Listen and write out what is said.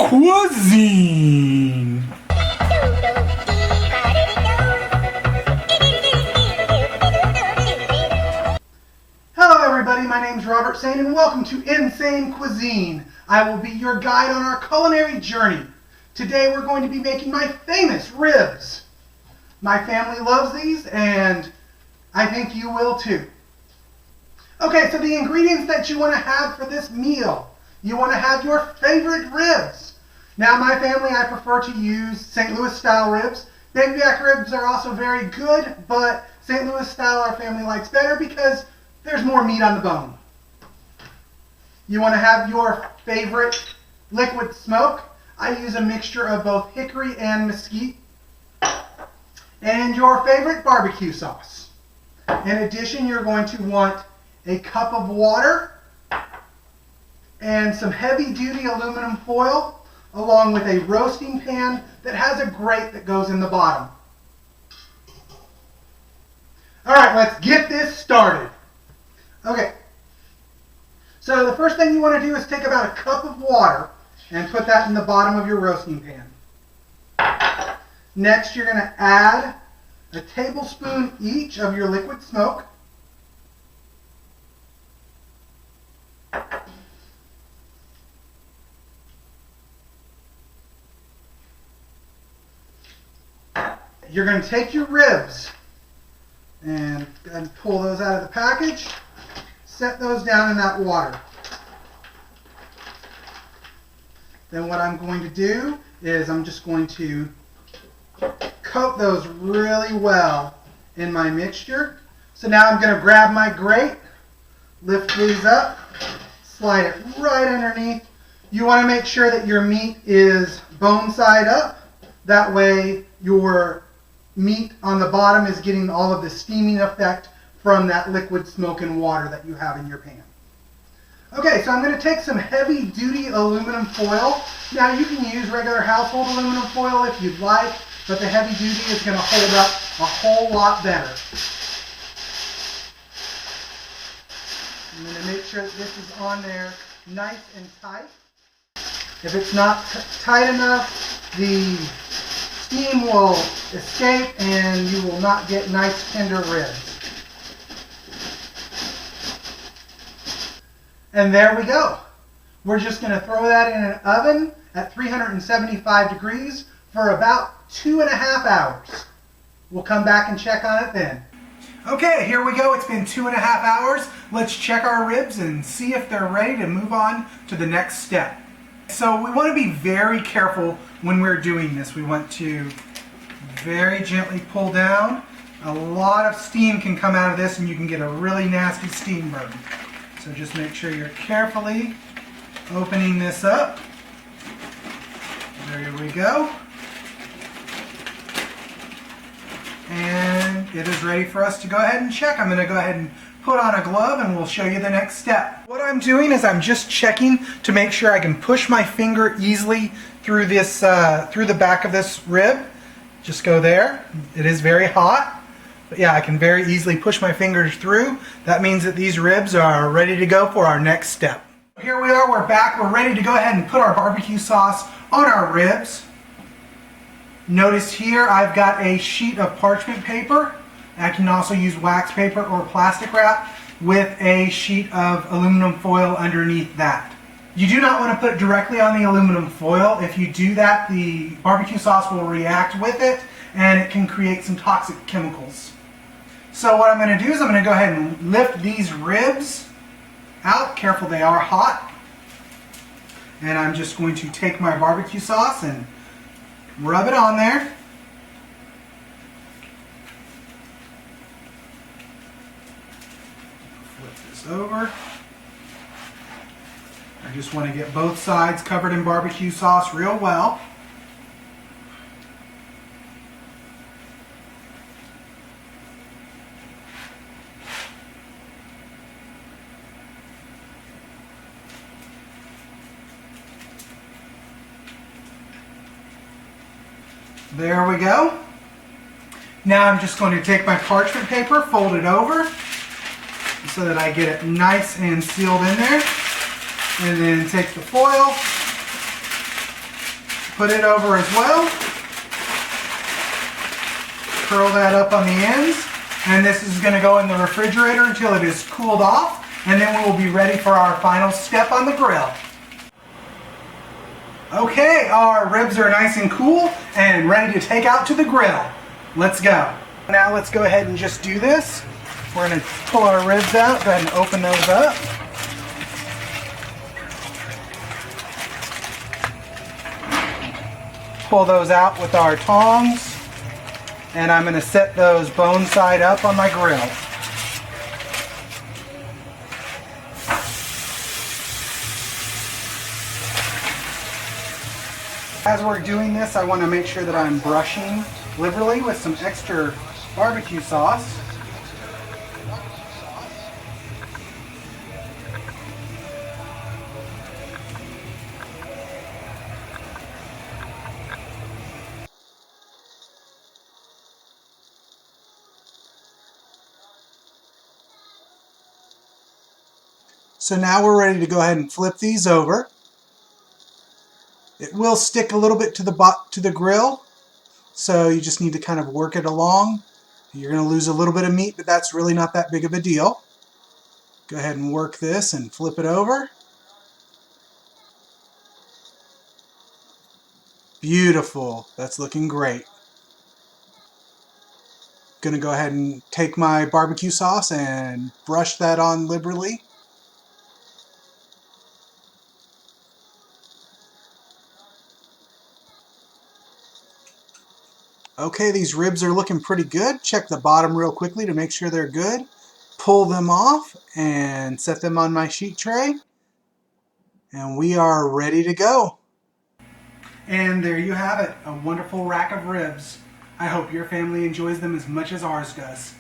Cuisine. Hello everybody, my name is Robert Sane and welcome to In-Sayne Cuisine. I will be your guide on our culinary journey. Today we're going to be making my famous ribs. My family loves these and I think you will too. Okay, so the ingredients that you want to have for this meal. You want to have your favorite ribs. Now my family, I prefer to use St. Louis style ribs. Baby back ribs are also very good, but St. Louis style our family likes better because there's more meat on the bone. You want to have your favorite liquid smoke. I use a mixture of both hickory and mesquite. And your favorite barbecue sauce. In addition, you're going to want a cup of water and some heavy-duty aluminum foil along with a roasting pan that has a grate that goes in the bottom. Alright, let's get this started. Okay, so the first thing you want to do is take about a cup of water and put that in the bottom of your roasting pan. Next, you're going to add a tablespoon each of your liquid smoke. You're going to take your ribs and pull those out of the package. Set those down in that water. Then what I'm going to do is I'm just going to coat those really well in my mixture. So now I'm going to grab my grate, lift these up, slide it right underneath. You want to make sure that your meat is bone side up. That way your meat on the bottom is getting all of the steaming effect from that liquid smoke and water that you have in your pan. Okay, so I'm going to take some heavy-duty aluminum foil. Now you can use regular household aluminum foil if you'd like, but the heavy-duty is going to hold up a whole lot better. I'm going to make sure that this is on there nice and tight. If it's not tight enough, the steam will escape and you will not get nice tender ribs. And there we go. We're just going to throw that in an oven at 375 degrees for about 2.5 hours. We'll come back and check on it then. Okay, here we go. It's been 2.5 hours. Let's check our ribs and see if they're ready to move on to the next step. So we want to be very careful when we're doing this. We want to very gently pull down. A lot of steam can come out of this and you can get a really nasty steam burn. So just make sure you're carefully opening this up. There we go. And it is ready for us to go ahead and check. I'm going to go ahead and put on a glove and we'll show you the next step. What I'm doing is I'm just checking to make sure I can push my finger easily through this, through the back of this rib. Just go there. It is very hot. But yeah, I can very easily push my fingers through. That means that these ribs are ready to go for our next step. Here we are, we're back. We're ready to go ahead and put our barbecue sauce on our ribs. Notice here I've got a sheet of parchment paper. I can also use wax paper or plastic wrap with a sheet of aluminum foil underneath that. You do not want to put it directly on the aluminum foil. If you do that, the barbecue sauce will react with it and it can create some toxic chemicals. So what I'm going to do is I'm going to go ahead and lift these ribs out. Careful, they are hot. And I'm just going to take my barbecue sauce and rub it on there. Flip this over. I just want to get both sides covered in barbecue sauce real well. There we go. Now I'm just going to take my parchment paper, fold it over so that I get it nice and sealed in there. And then take the foil Put it over as well. Curl that up on the ends. And this is going to go in the refrigerator until it is cooled off. And then we will be ready for our final step on the grill. Okay, our ribs are nice and cool and ready to take out to the grill. Let's go. Now let's go ahead and just do this. We're going to pull our ribs out. Go ahead and open those up. Pull those out with our tongs. And I'm going to set those bone side up on my grill. As we're doing this, I want to make sure that I'm brushing liberally with some extra barbecue sauce. So now we're ready to go ahead and flip these over. It will stick a little bit to the grill, so you just need to kind of work it along. You're going to lose a little bit of meat, but that's really not that big of a deal. Go ahead and work this and flip it over. Beautiful. That's looking great. Going to go ahead and take my barbecue sauce and brush that on liberally. Okay, these ribs are looking pretty good. Check the bottom real quickly to make sure they're good. Pull them off and set them on my sheet tray. And we are ready to go. And there you have it, a wonderful rack of ribs. I hope your family enjoys them as much as ours does.